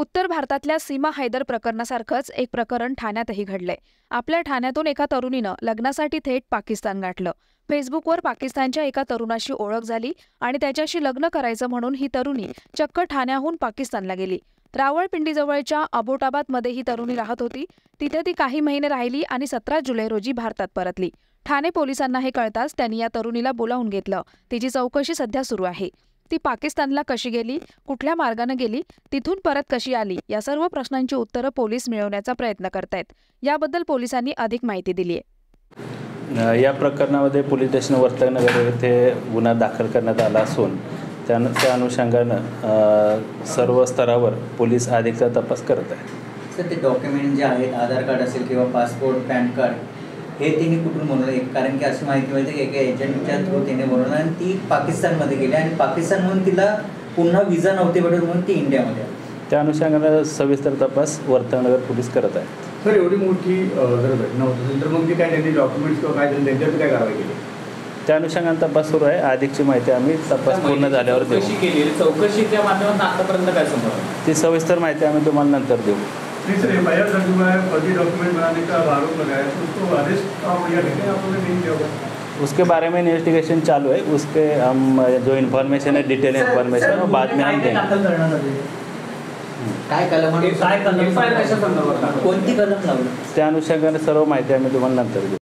उत्तर भारतातल्या सीमा हैदर प्रकरणासारखंच एक प्रकरण ठाण्यातही घडलंय। आपल्या ठाण्यातून एका तरुणीनं लग्नासाठी थेट पाकिस्तान गाठलं। फेसबुकवर पाकिस्तानच्या एका तरुणाशी ओळख झाली आणि त्याच्याशी लग्न करायचं म्हणून ही तरुणी चक्क ठाण्याहून पाकिस्तानला गेली। रावळपिंडीजवळच्या अबोटाबादमध्ये ही तरुणी राहत होती। तिथे ती काही महिने राहिली आणि 17 जुलै रोजी भारतात परतली। ठाणे पोलिसांना हे कळताच त्यांनी या तरुणीला बोलावून घेतलं। तिची चौकशी सध्या सुरू आहे। ती पाकिस्तानला कशी गेली, कुठल्या मार्गाने गेली, तिथून परत कशी आली, या सर्व प्रश्नांची उत्तरं पोलीस मिळवण्याचा प्रयत्न करतायत। याबद्दल पोलिसांनी अधिक माहिती दिली आहे। या प्रकरणामध्ये पोलीस स्टेशन वर्तकनगर येथे गुन्हा दाखल करण्यात आला असून त्या अनुषंगानं सर्व स्तरावर पोलीस अधिकचा तपास करत आहेत। सर, ते डॉक्युमेंट जे आहेत, आधार कार्ड असेल किंवा पासपोर्ट, पॅन कार्ड, हे तिने कुठून बनवलं? कारण की अशी माहिती मिळते की एका एजंटच्या थ्रू तिने बनवलं आणि ती पाकिस्तानमध्ये गेली आणि पाकिस्तानमधून तिला पुन्हा विजा नव्हते भेटत म्हणून ती इंडियामध्ये आली। त्या अनुषंगानं सविस्तर तपास वर्तकनगर पोलीस करत आहेत। सर, एवढी मोठी जर घटना होत असेल तर मग ती काय त्यांनी डॉक्युमेंट्स किंवा काय त्यांच्यावर काय कारवाई केली? त्या अनुषंगाने तपास सुरू आहे। अधिकची माहिती आम्ही तपास पूर्ण झाल्यावर देऊ। चौकशीच्या माध्यमातून आतापर्यंत काय समजलं? ती सविस्तर माहिती आम्ही तुम्हाला नंतर देऊ। उसके बारे में इन्वेस्टिगेशन चालू है। उसके हम जो इन्फॉर्मेशन है, डिटेल इन्फॉर्मेशन वो बाद में हम देंगे। काय कलम, कोणती कलम लावली? त्या अनुषंगाने सर्व माहिती आम्ही तुम्हाला नंतर देऊ।